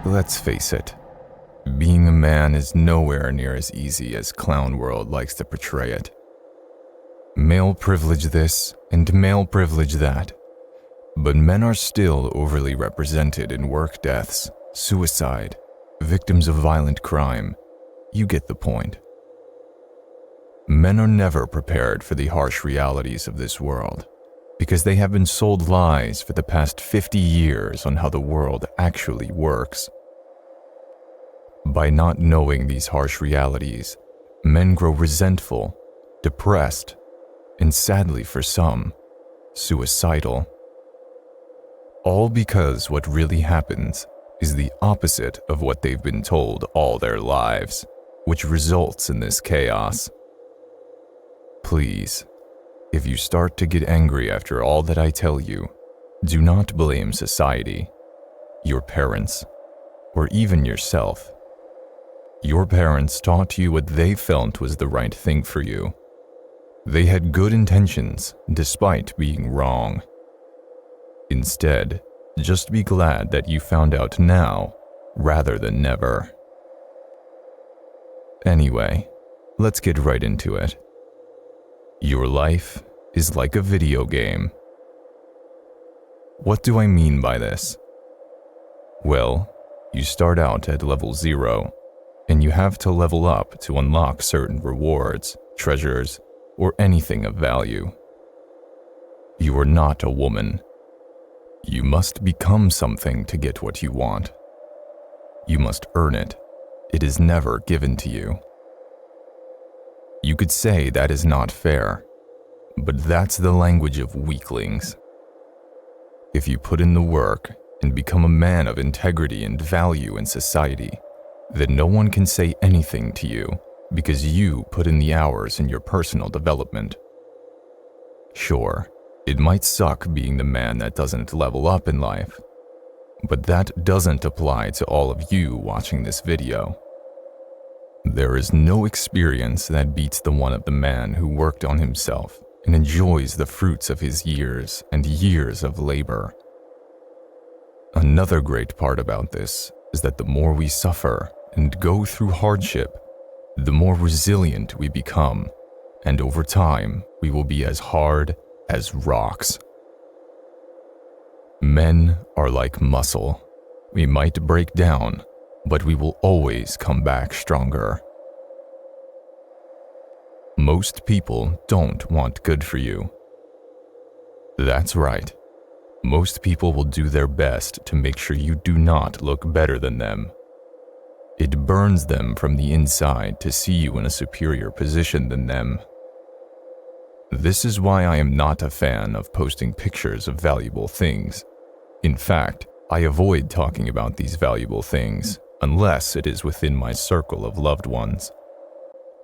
Let's face it, being a man is nowhere near as easy as clown world likes to portray it. Male privilege this and male privilege that, but men are still overly represented in work deaths, suicide, victims of violent crime. You get the point. Men are never prepared for the harsh realities of this world because they have been sold lies for the past 50 years on how the world actually works. By not knowing these harsh realities, men grow resentful, depressed, and sadly for some, suicidal. All because what really happens is the opposite of what they've been told all their lives, which results in this chaos. Please, if you start to get angry after all that I tell you, do not blame society, your parents, or even yourself. Your parents taught you what they felt was the right thing for you. They had good intentions despite being wrong. Instead, just be glad that you found out now rather than never. Anyway, let's get right into it. Your life is like a video game. What do I mean by this? Well, you start out at level 0, and you have to level up to unlock certain rewards, treasures, or anything of value. You are not a woman. You must become something to get what you want. You must earn it. It is never given to you. You could say that is not fair, but that's the language of weaklings. If you put in the work and become a man of integrity and value in society, then no one can say anything to you because you put in the hours in your personal development. Sure, it might suck being the man that doesn't level up in life, but that doesn't apply to all of you watching this video. There is no experience that beats the one of the man who worked on himself and enjoys the fruits of his years and years of labor. Another great part about this is that the more we suffer and go through hardship, the more resilient we become, and over time, we will be as hard as rocks. Men are like muscle. We might break down, but we will always come back stronger. Most people don't want good for you. That's right. Most people will do their best to make sure you do not look better than them. It burns them from the inside to see you in a superior position than them. This is why I am not a fan of posting pictures of valuable things. In fact, I avoid talking about these valuable things unless it is within my circle of loved ones.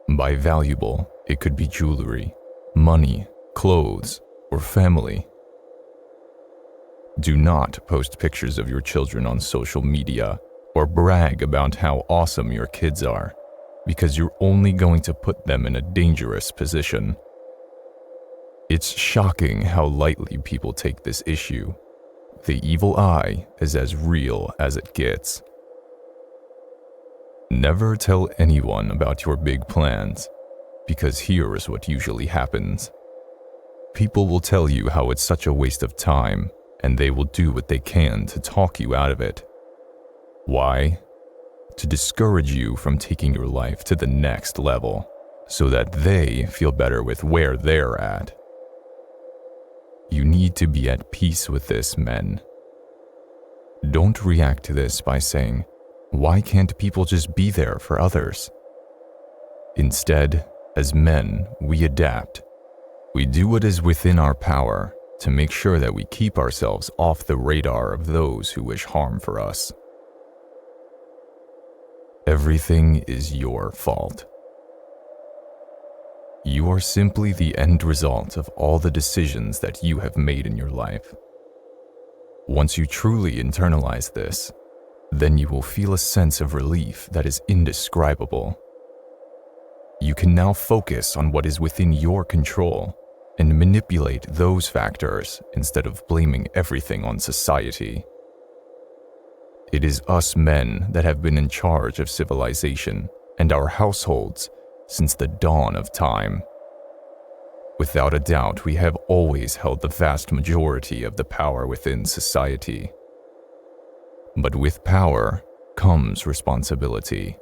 By valuable, it could be jewelry, money, clothes, or family. Do not post pictures of your children on social media or brag about how awesome your kids are, because you're only going to put them in a dangerous position. It's shocking how lightly people take this issue. The evil eye is as real as it gets. Never tell anyone about your big plans, because here is what usually happens. People will tell you how it's such a waste of time, and they will do what they can to talk you out of it. Why? To discourage you from taking your life to the next level, so that they feel better with where they're at. You need to be at peace with this, men. Don't react to this by saying, "Why can't people just be there for others?" Instead, as men, we adapt. We do what is within our power to make sure that we keep ourselves off the radar of those who wish harm for us. Everything is your fault. You are simply the end result of all the decisions that you have made in your life. Once you truly internalize this, then you will feel a sense of relief that is indescribable. You can now focus on what is within your control and manipulate those factors instead of blaming everything on society. It is us men that have been in charge of civilization and our households since the dawn of time. Without a doubt, we have always held the vast majority of the power within society. But with power comes responsibility.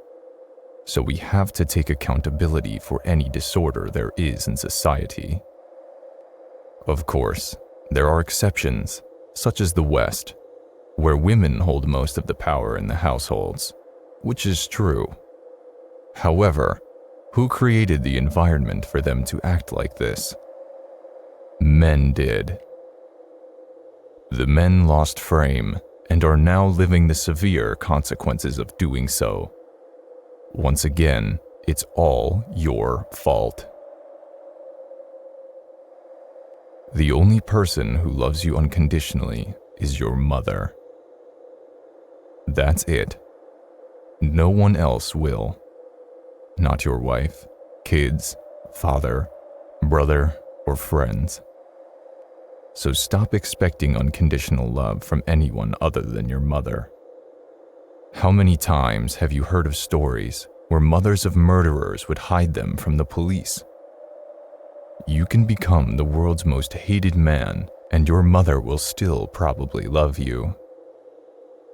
So we have to take accountability for any disorder there is in society. Of course, there are exceptions, such as the West, where women hold most of the power in the households, which is true. However, who created the environment for them to act like this? Men did. The men lost frame and are now living the severe consequences of doing so. Once again, it's all your fault. The only person who loves you unconditionally is your mother. That's it. No one else will. Not your wife, kids, father, brother, or friends. So stop expecting unconditional love from anyone other than your mother. How many times have you heard of stories where mothers of murderers would hide them from the police? You can become the world's most hated man, and your mother will still probably love you.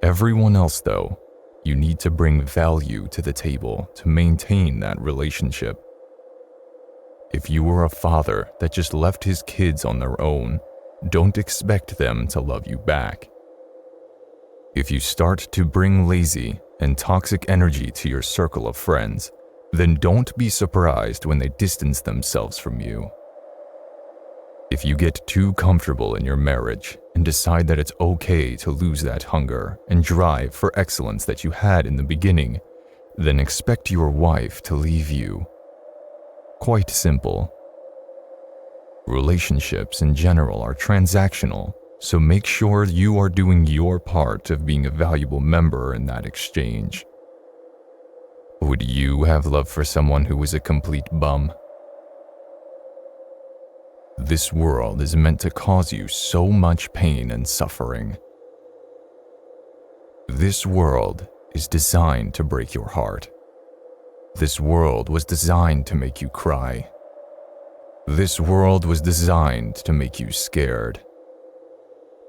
Everyone else, though, you need to bring value to the table to maintain that relationship. If you were a father that just left his kids on their own, don't expect them to love you back. If you start to bring lazy and toxic energy to your circle of friends, then don't be surprised when they distance themselves from you. If you get too comfortable in your marriage and decide that it's okay to lose that hunger and drive for excellence that you had in the beginning, then expect your wife to leave you. Quite simple. Relationships in general are transactional, so make sure you are doing your part of being a valuable member in that exchange. Would you have love for someone who was a complete bum? This world is meant to cause you so much pain and suffering. This world is designed to break your heart. This world was designed to make you cry. This world was designed to make you scared.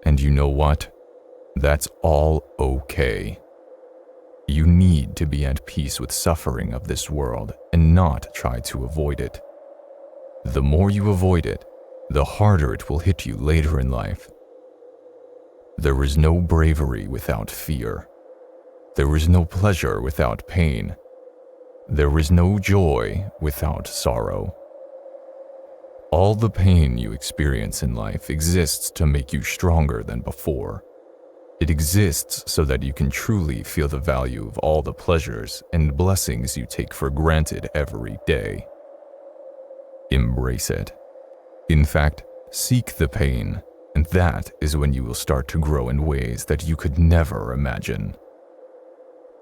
And you know what? That's all okay. You need to be at peace with suffering of this world and not try to avoid it. The more you avoid it, the harder it will hit you later in life. There is no bravery without fear. There is no pleasure without pain. There is no joy without sorrow. All the pain you experience in life exists to make you stronger than before. It exists so that you can truly feel the value of all the pleasures and blessings you take for granted every day. Embrace it. In fact, seek the pain, and that is when you will start to grow in ways that you could never imagine.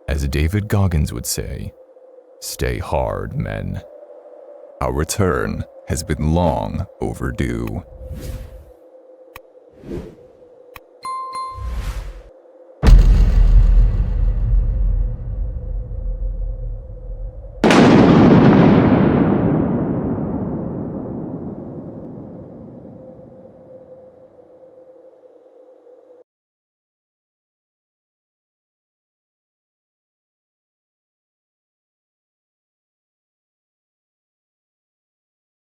As David Goggins would say, stay hard, men. Our return has been long overdue.